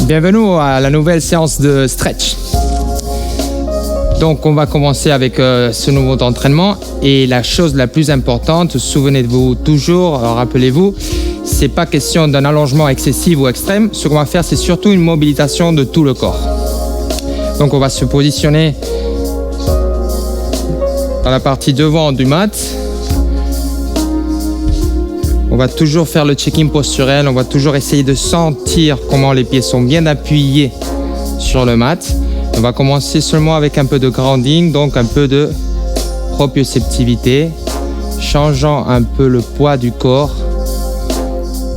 Bienvenue à la nouvelle séance de stretch. Donc on va commencer avec ce nouveau entraînement et la chose la plus importante, souvenez-vous toujours, rappelez-vous, c'est pas question d'un allongement excessif ou extrême. Ce qu'on va faire, c'est surtout une mobilisation de tout le corps. Donc on va se positionner dans la partie devant du mat. On va toujours faire le check-in posturel, on va toujours essayer de sentir comment les pieds sont bien appuyés sur le mat. On va commencer seulement avec un peu de grounding, donc un peu de proprioceptivité, changeant un peu le poids du corps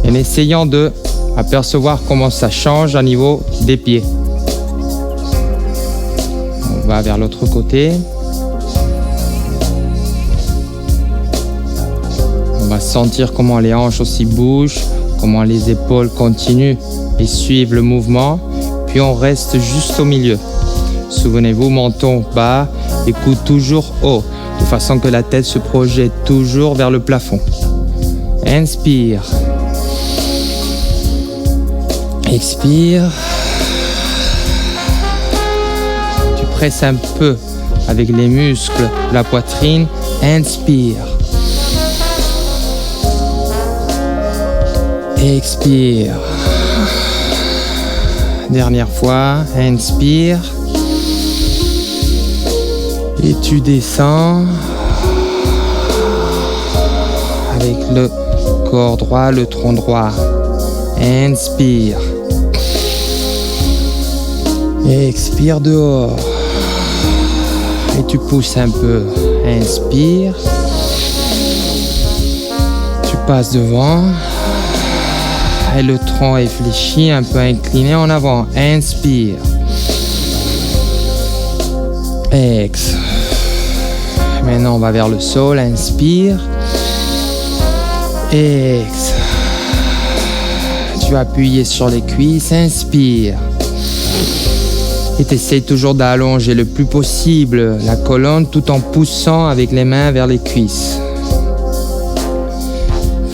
et en essayant de apercevoir comment ça change au niveau des pieds. On va vers l'autre côté. On va sentir comment les hanches aussi bougent, comment les épaules continuent et suivent le mouvement. Puis on reste juste au milieu. Souvenez-vous, menton bas et coude toujours haut, de façon que la tête se projette toujours vers le plafond. Inspire. Expire. Tu presses un peu avec les muscles de la poitrine. Inspire. Expire. Dernière fois, inspire. Et tu descends avec le corps droit, le tronc droit. Inspire. Expire dehors. Et tu pousses un peu. Inspire. Tu passes devant. Et le tronc est fléchi, un peu incliné en avant. Inspire. Ex. Maintenant, on va vers le sol. Inspire. Ex. Tu vas appuyer sur les cuisses. Inspire. Et tu essaies toujours d'allonger le plus possible la colonne tout en poussant avec les mains vers les cuisses.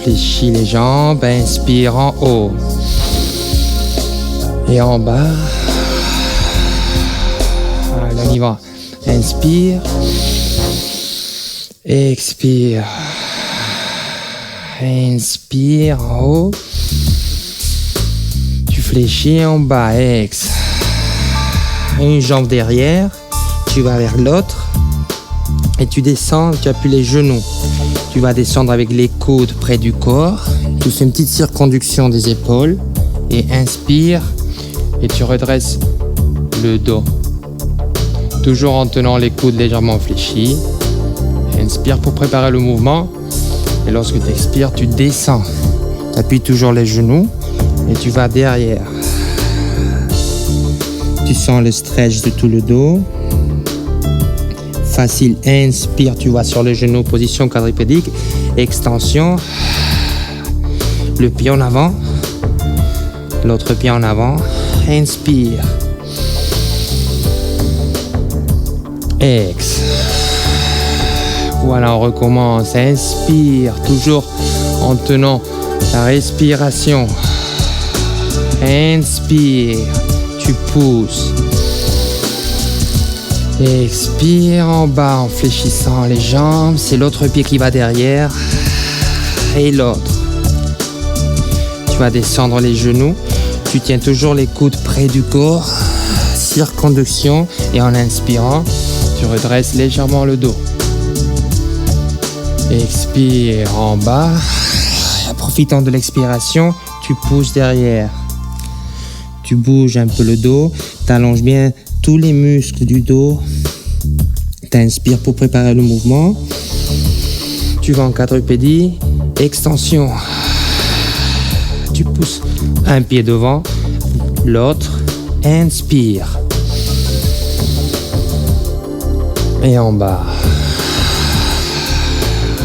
Fléchis les jambes, inspire en haut et en bas. Allez, on y va. Inspire, expire, inspire en haut. Tu fléchis en bas, ex. Une jambe derrière, tu vas vers l'autre et tu descends, tu appuies les genoux. Tu vas descendre avec les coudes près du corps. Tu fais une petite circonduction des épaules. Et inspire. Et tu redresses le dos. Toujours en tenant les coudes légèrement fléchis. Inspire pour préparer le mouvement. Et lorsque tu expires, tu descends. Tu appuies toujours les genoux. Et tu vas derrière. Tu sens le stretch de tout le dos. Facile, inspire, tu vas sur les genoux, position quadripédique, extension, le pied en avant, l'autre pied en avant, inspire, ex, voilà, on recommence, inspire, toujours en tenant la respiration, inspire, tu pousses. Expire en bas en fléchissant les jambes. C'est l'autre pied qui va derrière. Et l'autre. Tu vas descendre les genoux. Tu tiens toujours les coudes près du corps. Circonduction. Et en inspirant, tu redresses légèrement le dos. Expire en bas. Profitant de l'expiration, tu pousses derrière. Tu bouges un peu le dos. T'allonges bien tous les muscles du dos. T'inspires pour préparer le mouvement. Tu vas en quadrupédie. Extension. Tu pousses un pied devant, l'autre. Inspire. Et en bas.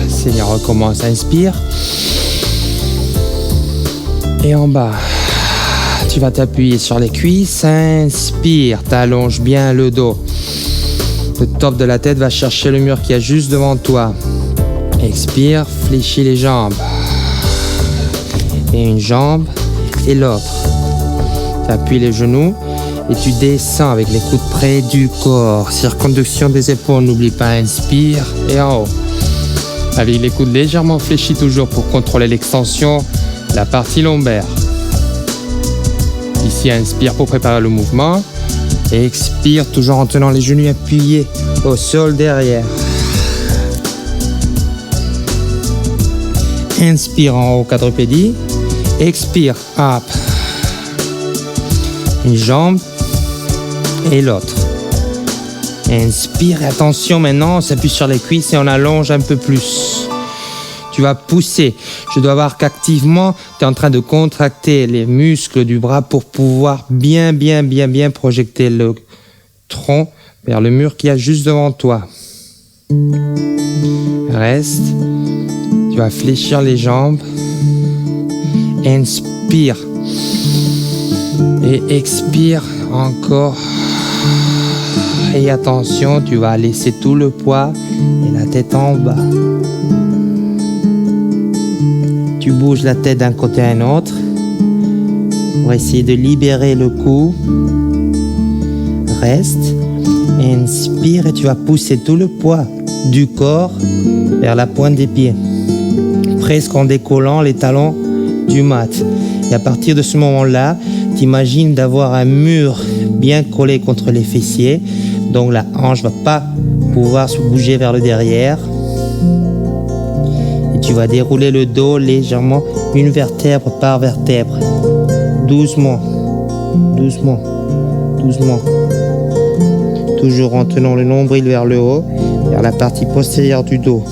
Seigneur, recommence. Inspire. Et en bas. Tu vas t'appuyer sur les cuisses, inspire, t'allonges bien le dos. Le top de la tête va chercher le mur qui est juste devant toi. Expire, fléchis les jambes. Et une jambe et l'autre. Tu appuies les genoux et tu descends avec les coudes près du corps. Circonduction des épaules, n'oublie pas, inspire et en haut. Avec les coudes légèrement fléchis toujours pour contrôler l'extension, la partie lombaire. Ici, inspire pour préparer le mouvement. Et expire toujours en tenant les genoux appuyés au sol derrière. Inspire en haut, quadrupédie. Expire, up. Une jambe et l'autre. Inspire et attention maintenant, on s'appuie sur les cuisses et on allonge un peu plus. Tu vas pousser. Je dois voir qu'activement, tu es en train de contracter les muscles du bras pour pouvoir bien projeter le tronc vers le mur qu'il y a juste devant toi. Reste. Tu vas fléchir les jambes. Inspire. Et expire encore. Et attention, tu vas laisser tout le poids et la tête en bas. Tu bouges la tête d'un côté à un autre pour essayer de libérer le cou. Reste. Inspire et tu vas pousser tout le poids du corps vers la pointe des pieds. Presque en décollant les talons du mat. Et à partir de ce moment-là, t'imagines d'avoir un mur bien collé contre les fessiers. Donc la hanche ne va pas pouvoir se bouger vers le derrière. Et tu vas dérouler le dos légèrement, une vertèbre par vertèbre. Doucement. Toujours en tenant le nombril vers le haut, vers la partie postérieure du dos.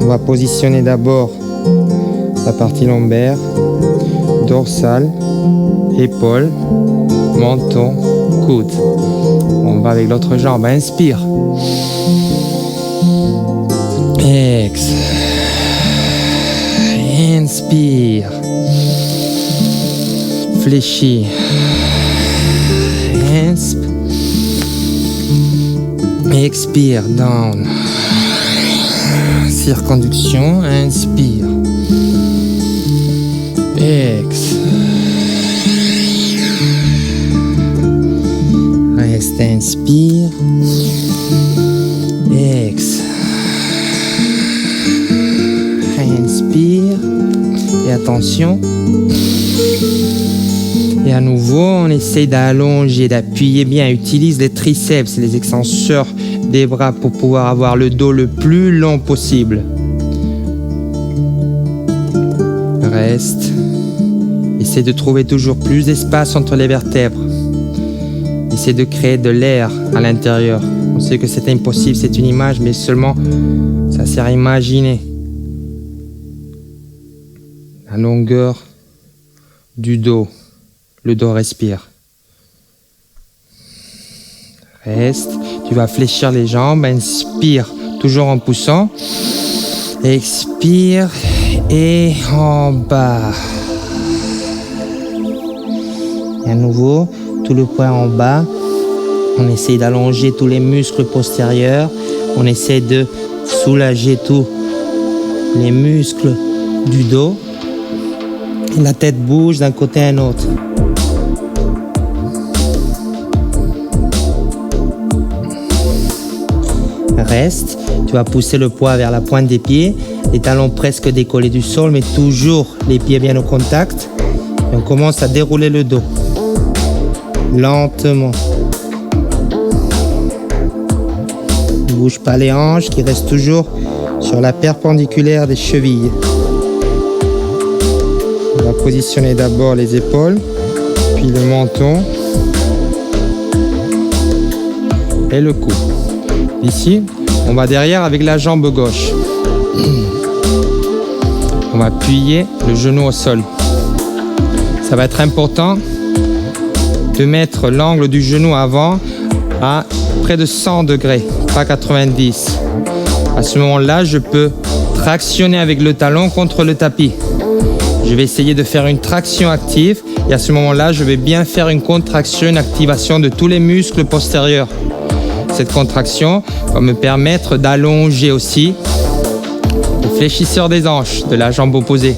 On va positionner d'abord la partie lombaire, dorsale, épaule, menton, coude. On va avec l'autre jambe. Inspire. Exhale. Inspire. Fléchis. Inspire. Expire. Down. Circonduction. Inspire. Exhale. Reste, inspire. Exhale. Inspire. Et attention. Et à nouveau, on essaye d'allonger, d'appuyer bien. Utilise les triceps, les extenseurs des bras pour pouvoir avoir le dos le plus long possible. Reste. Essaie de trouver toujours plus d'espace entre les vertèbres. Essaie de créer de l'air à l'intérieur. On sait que c'est impossible, c'est une image, mais seulement ça sert à imaginer. La longueur du dos. Le dos respire. Reste. Tu vas fléchir les jambes. Inspire, toujours en poussant. Expire. Et en bas. Et à nouveau, tout le poids en bas. On essaie d'allonger tous les muscles postérieurs. On essaie de soulager tous les muscles du dos. Et la tête bouge d'un côté à un autre. Reste. Tu vas pousser le poids vers la pointe des pieds. Les talons presque décollés du sol, mais toujours les pieds bien au contact. Et on commence à dérouler le dos. Lentement. Ne bouge pas les hanches qui restent toujours sur la perpendiculaire des chevilles. On va positionner d'abord les épaules, puis le menton et le cou. Ici, on va derrière avec la jambe gauche. On va appuyer le genou au sol. Ça va être important de mettre l'angle du genou avant à près de 100 degrés, pas 90. À ce moment-là, je peux tractionner avec le talon contre le tapis. Je vais essayer de faire une traction active et à ce moment-là, je vais bien faire une contraction, une activation de tous les muscles postérieurs. Cette contraction va me permettre d'allonger aussi le fléchisseur des hanches de la jambe opposée.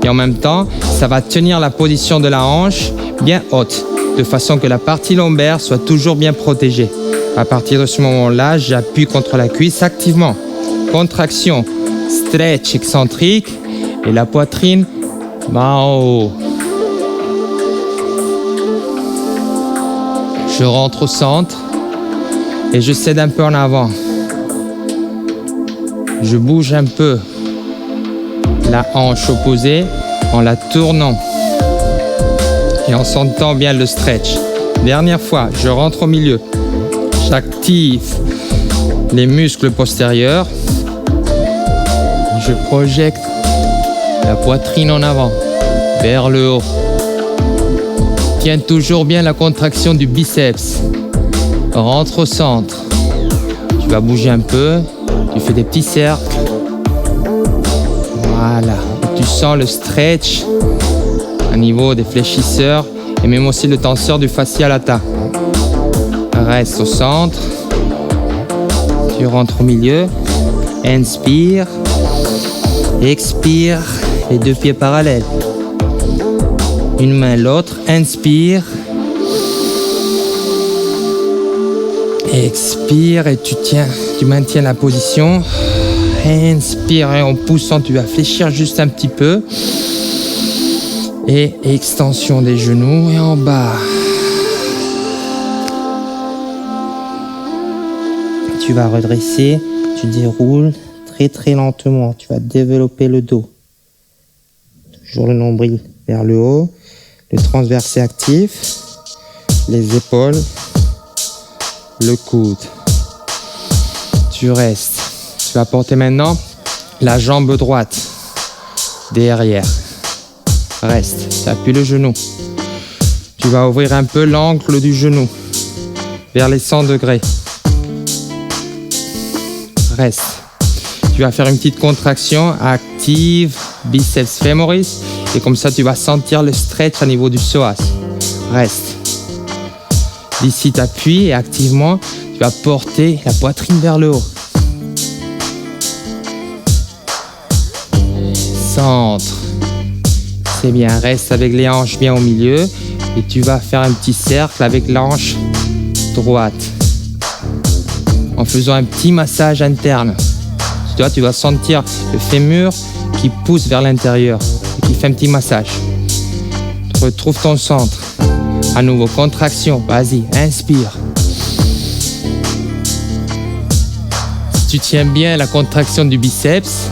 Et en même temps, ça va tenir la position de la hanche bien haute, de façon que la partie lombaire soit toujours bien protégée. À partir de ce moment-là, j'appuie contre la cuisse activement. Contraction, stretch excentrique et la poitrine en haut. Je rentre au centre et je cède un peu en avant. Je bouge un peu la hanche opposée en la tournant et en sentant bien le stretch. Dernière fois, je rentre au milieu. J'active les muscles postérieurs. Je projette la poitrine en avant, vers le haut. Tiens toujours bien la contraction du biceps. Rentre au centre. Tu vas bouger un peu. Tu fais des petits cercles. Voilà. Et tu sens le stretch au niveau des fléchisseurs et même aussi le tenseur du fascia lata. Reste au centre. Tu rentres au milieu. Inspire. Expire. Les deux pieds parallèles. Une main l'autre. Inspire. Expire et tu maintiens la position. Inspire et en poussant, tu vas fléchir juste un petit peu. Et extension des genoux et en bas. Tu vas redresser, tu déroules très très lentement. Tu vas développer le dos. Toujours le nombril vers le haut. Le transversé actif. Les épaules. Le coude. Tu restes. Tu vas porter maintenant la jambe droite derrière. Reste. Tu appuies le genou. Tu vas ouvrir un peu l'angle du genou vers les 100 degrés. Reste. Tu vas faire une petite contraction active, biceps femoris. Et comme ça, tu vas sentir le stretch au niveau du psoas. Reste. D'ici, tu appuies et activement, tu vas porter la poitrine vers le haut. Centre. C'est bien. Reste avec les hanches bien au milieu. Et tu vas faire un petit cercle avec l'hanche droite. En faisant un petit massage interne. Tu vas sentir le fémur qui pousse vers l'intérieur et qui fait un petit massage. Tu retrouves ton centre. À nouveau, contraction. Vas-y, inspire. Si tu tiens bien la contraction du biceps,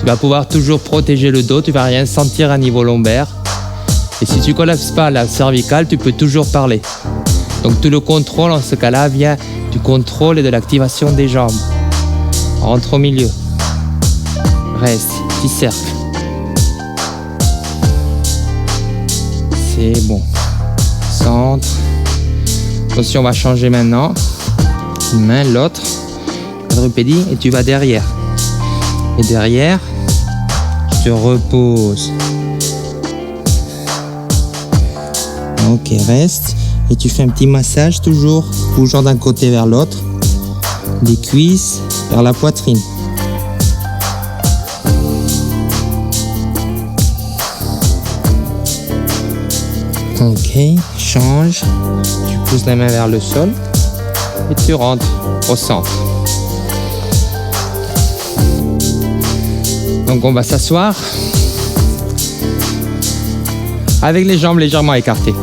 tu vas pouvoir toujours protéger le dos. Tu ne vas rien sentir à niveau lombaire. Et si tu ne collapses pas la cervicale, tu peux toujours parler. Donc tout le contrôle en ce cas-là vient du contrôle et de l'activation des jambes. Rentre au milieu. Reste. Petit cercle. C'est bon. Centre. Attention, on va changer maintenant. Une main, l'autre. Quadrupédie et tu vas derrière. Et derrière, tu te reposes. Ok, reste. Et tu fais un petit massage toujours, bougeant d'un côté vers l'autre. Des cuisses vers la poitrine. Ok, change. Tu pousses la main vers le sol et tu rentres au centre. Donc on va s'asseoir avec les jambes légèrement écartées.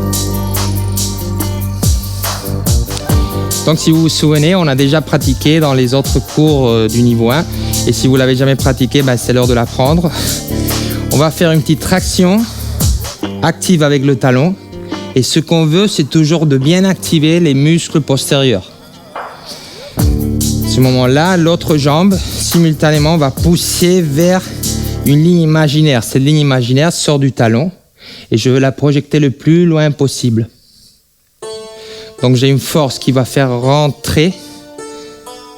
Donc si vous vous souvenez, on a déjà pratiqué dans les autres cours du niveau 1. Et si vous ne l'avez jamais pratiqué, c'est l'heure de l'apprendre. On va faire une petite traction active avec le talon. Et ce qu'on veut, c'est toujours de bien activer les muscles postérieurs. À ce moment-là, l'autre jambe, simultanément, va pousser vers une ligne imaginaire. Cette ligne imaginaire sort du talon et je veux la projeter le plus loin possible. Donc j'ai une force qui va faire rentrer,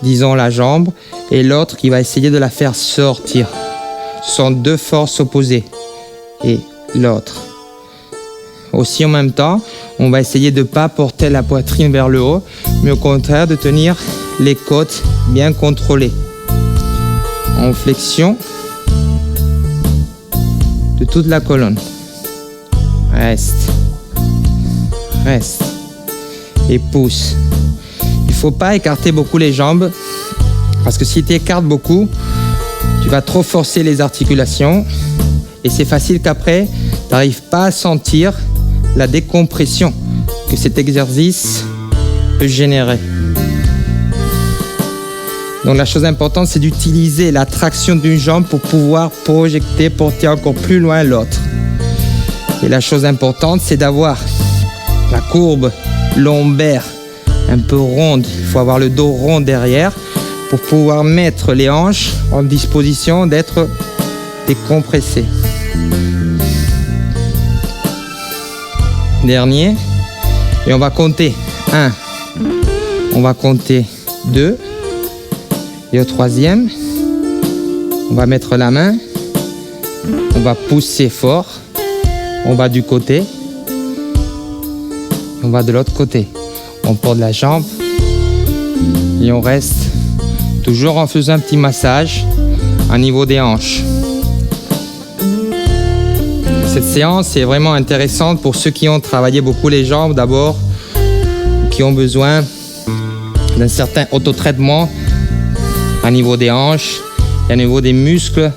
disons, la jambe et l'autre qui va essayer de la faire sortir. Ce sont deux forces opposées. Et l'autre. Aussi en même temps, on va essayer de ne pas porter la poitrine vers le haut, mais au contraire de tenir les côtes bien contrôlées. En flexion, de toute la colonne. Reste. Reste. Et pousse. Il ne faut pas écarter beaucoup les jambes parce que si tu écartes beaucoup, tu vas trop forcer les articulations et c'est facile qu'après, tu n'arrives pas à sentir la décompression que cet exercice peut générer. Donc la chose importante, c'est d'utiliser la traction d'une jambe pour pouvoir projeter, porter encore plus loin l'autre. Et la chose importante, c'est d'avoir la courbe lombaire un peu ronde. Il faut avoir le dos rond derrière pour pouvoir mettre les hanches en disposition d'être décompressées. Dernier. Et on va compter 1. On va compter 2. Et au troisième, on va mettre la main. On va pousser fort. On va du côté. On va de l'autre côté. On porte la jambe. Et on reste toujours en faisant un petit massage au niveau des hanches. Cette séance est vraiment intéressante pour ceux qui ont travaillé beaucoup les jambes d'abord, qui ont besoin d'un certain autotraitement au niveau des hanches et au niveau des muscles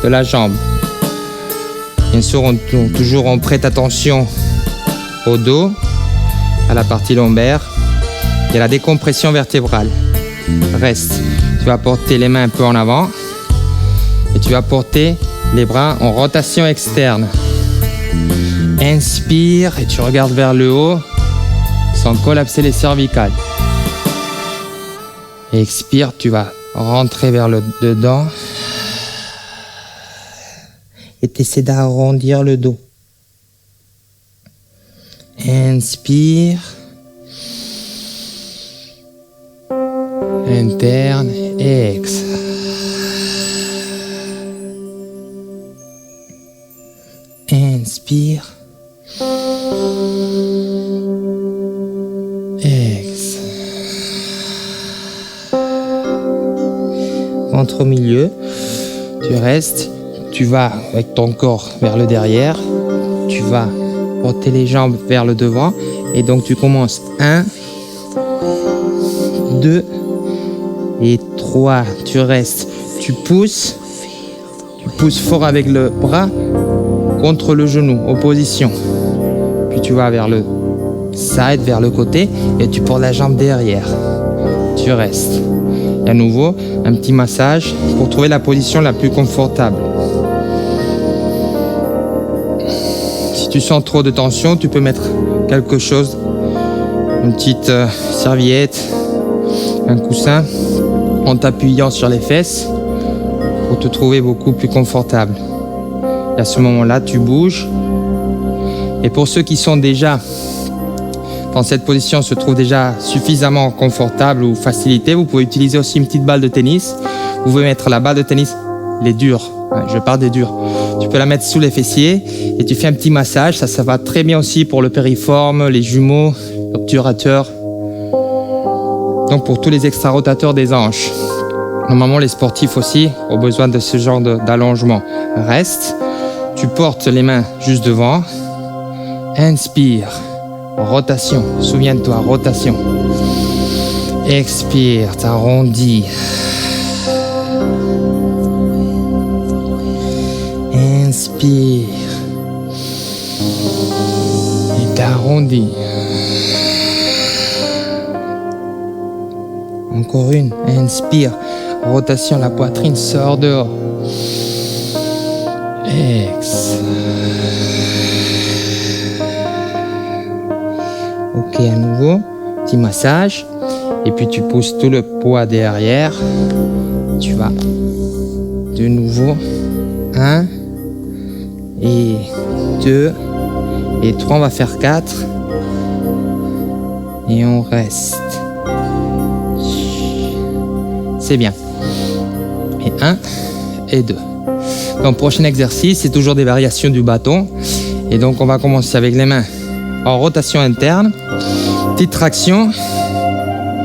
de la jambe. Bien sûr, toujours on prête attention au dos, à la partie lombaire et à la décompression vertébrale. Reste. Tu vas porter les mains un peu en avant et tu vas porter les bras en rotation externe. Inspire et tu regardes vers le haut sans collapser les cervicales. Expire, tu vas rentrer vers le dedans et tu essaies d'arrondir le dos. Inspire. Interne, ex. Inspire. Ex. Ventre au milieu. Tu restes. Tu vas avec ton corps vers le derrière. Tu vas porter les jambes vers le devant. Et donc tu commences 1, 2 et 3. Tu restes. Tu pousses fort avec le bras contre le genou, opposition. Puis tu vas vers le side, vers le côté, et tu portes la jambe derrière. Tu restes. Et à nouveau, un petit massage pour trouver la position la plus confortable. Si tu sens trop de tension, tu peux mettre quelque chose, une petite serviette, un coussin, en t'appuyant sur les fesses pour te trouver beaucoup plus confortable. Et à ce moment-là, tu bouges. Et pour ceux qui sont déjà dans cette position, se trouvent déjà suffisamment confortables ou facilités, vous pouvez utiliser aussi une petite balle de tennis. Vous pouvez mettre la balle de tennis, les dures, je parle des dures. Tu peux la mettre sous les fessiers et tu fais un petit massage. Ça va très bien aussi pour le périforme, les jumeaux, l'obturateur. Donc pour tous les extra-rotateurs des hanches. Normalement, les sportifs aussi ont besoin de ce genre d'allongement. Reste. Tu portes les mains juste devant. Inspire. Rotation. Souviens-toi, rotation. Expire. T'arrondis. Inspire. Et t'arrondis. Encore une. Inspire. Rotation, la poitrine sort dehors. Ex. Ok, à nouveau, petit massage. Et puis tu pousses tout le poids derrière. Tu vas de nouveau. 1 et 2 et 3. On va faire 4. Et on reste. C'est bien. Et 1 et 2. Donc, prochain exercice, c'est toujours des variations du bâton. Et donc, on va commencer avec les mains en rotation interne. Petite traction.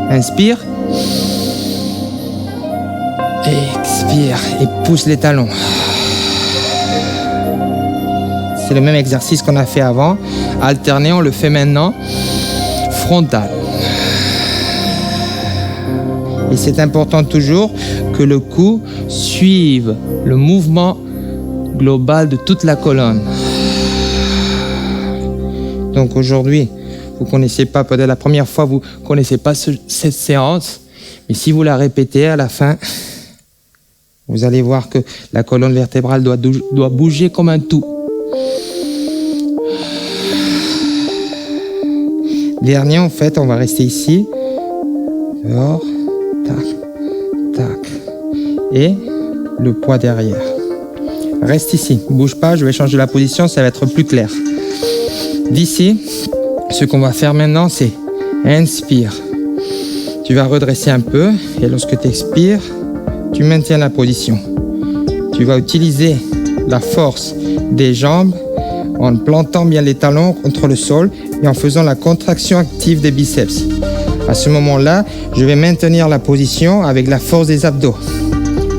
Inspire. Expire. Et pousse les talons. C'est le même exercice qu'on a fait avant. Alterné, on le fait maintenant frontal. Et c'est important toujours que le cou suive le mouvement global de toute la colonne. Donc aujourd'hui, vous ne connaissez pas, peut-être la première fois, vous ne connaissez pas cette séance, mais si vous la répétez à la fin, vous allez voir que la colonne vertébrale doit bouger comme un tout. Dernier, en fait, on va rester ici. Dehors. Tac, tac. Et le poids derrière. Reste ici, bouge pas, je vais changer la position, ça va être plus clair. D'ici, ce qu'on va faire maintenant, c'est inspire. Tu vas redresser un peu et lorsque tu expires, tu maintiens la position. Tu vas utiliser la force des jambes en plantant bien les talons contre le sol et en faisant la contraction active des biceps. À ce moment-là, je vais maintenir la position avec la force des abdos.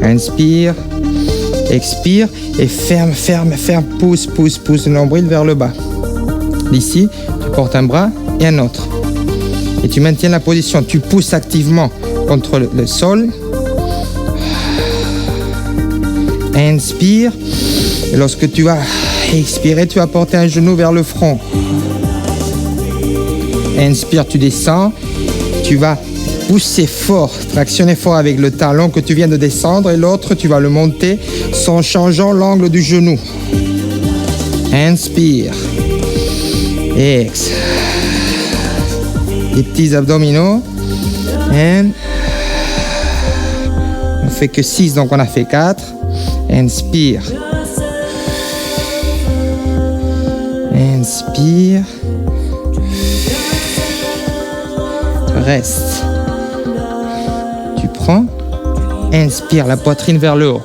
Inspire, expire et ferme, ferme, ferme, pousse, pousse, pousse le nombril vers le bas. Ici, tu portes un bras et un autre. Et tu maintiens la position. Tu pousses activement contre le sol. Inspire. Et lorsque tu vas expirer, tu vas porter un genou vers le front. Inspire, tu descends. Tu vas pousser fort, tractionner fort avec le talon que tu viens de descendre et l'autre, tu vas le monter sans changeant l'angle du genou. Inspire. Exhale. Les petits abdominaux. On fait que 6, donc on a fait 4. Inspire. Inspire. Reste. Tu prends. Inspire, la poitrine vers le haut.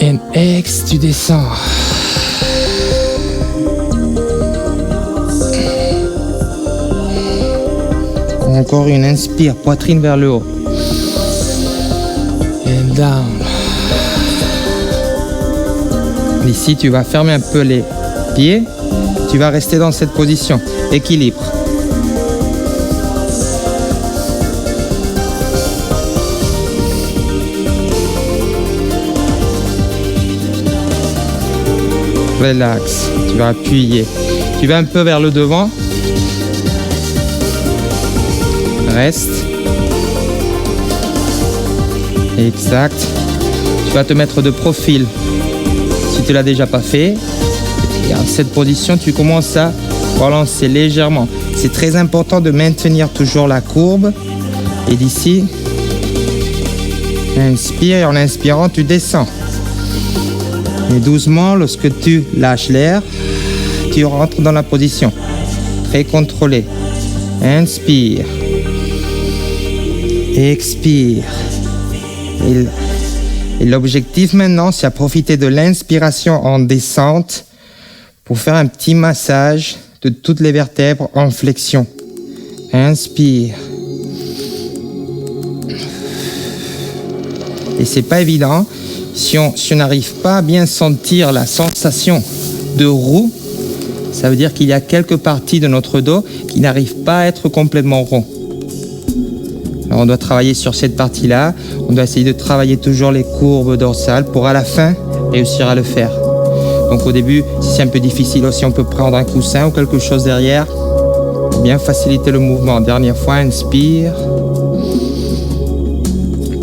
Et exhale, tu descends. Encore une, inspire, poitrine vers le haut. And down. Ici, tu vas fermer un peu les pieds. Tu vas rester dans cette position. Équilibre. Relax. Tu vas appuyer. Tu vas un peu vers le devant. Reste. Exact. Tu vas te mettre de profil. Si tu ne l'as déjà pas fait, et en cette position, tu commences à relancer légèrement. C'est très important de maintenir toujours la courbe. Et d'ici, inspire et en inspirant, tu descends. Et doucement, lorsque tu lâches l'air, tu rentres dans la position. Très contrôlée. Inspire. Expire. Et l'objectif maintenant, c'est à profiter de l'inspiration en descente pour faire un petit massage de toutes les vertèbres en flexion. Inspire. Et c'est pas évident. Si on n'arrive pas à bien sentir la sensation de roue, ça veut dire qu'il y a quelques parties de notre dos qui n'arrivent pas à être complètement ronds. Alors on doit travailler sur cette partie-là. On doit essayer de travailler toujours les courbes dorsales pour à la fin réussir à le faire. Donc au début, si c'est un peu difficile aussi, on peut prendre un coussin ou quelque chose derrière pour bien faciliter le mouvement. Dernière fois, inspire.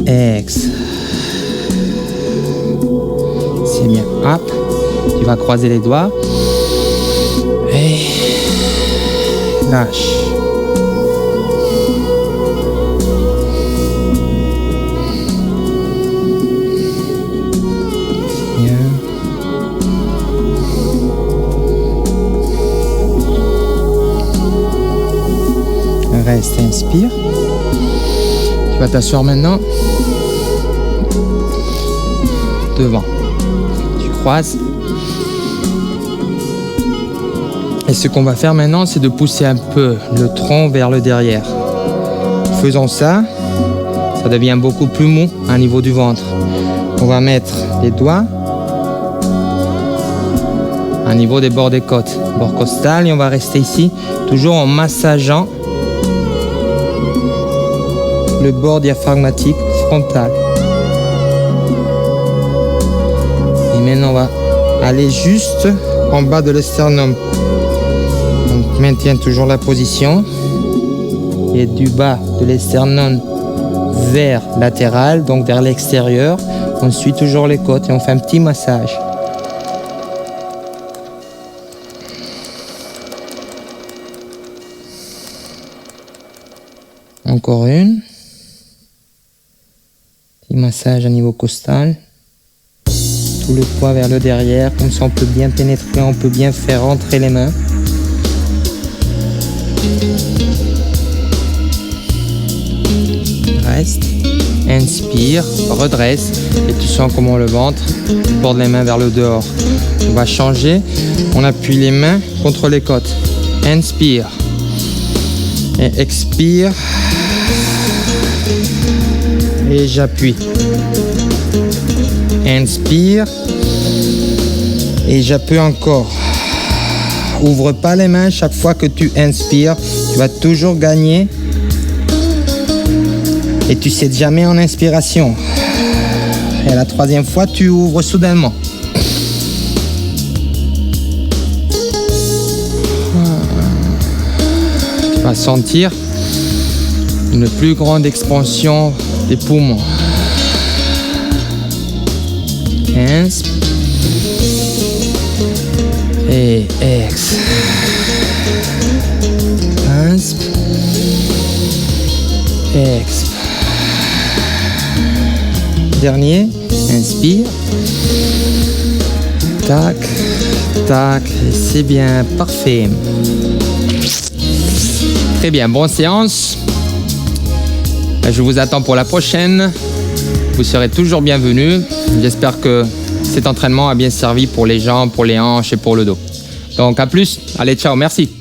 Exhale. C'est bien. Hop. Tu vas croiser les doigts. Et lâche. Bien. Reste, inspire. Tu vas t'asseoir maintenant. Devant. Tu croises. Et ce qu'on va faire maintenant, c'est de pousser un peu le tronc vers le derrière. Faisons ça, ça devient beaucoup plus mou au niveau du ventre. On va mettre les doigts au niveau des bords des côtes. Bord costal, et on va rester ici, toujours en massageant le bord diaphragmatique frontal. Et maintenant, on va aller juste en bas de l'esternum. On maintient toujours la position. Et du bas de l'esternum vers latéral, donc vers l'extérieur, on suit toujours les côtes et on fait un petit massage. Encore une. Petit massage à niveau costal. Tout le poids vers le derrière, comme ça on peut bien pénétrer, on peut bien faire rentrer les mains. Reste, inspire, redresse et tu sens comment le ventre porte les mains vers le dehors. On va changer, on appuie les mains contre les côtes. Inspire et expire et j'appuie. Inspire et j'appuie encore. Ouvre pas les mains chaque fois que tu inspires, tu vas toujours gagner. Et tu cèdes jamais en inspiration. Et la troisième fois, tu ouvres soudainement. Tu vas sentir une plus grande expansion des poumons. Inspire. Et expire. Inspire. Expire. Dernier, inspire. Tac, tac, c'est bien, parfait. Très bien, bonne séance. Je vous attends pour la prochaine. Vous serez toujours bienvenus. J'espère que cet entraînement a bien servi pour les jambes, pour les hanches et pour le dos. Donc à plus. Allez, ciao, merci.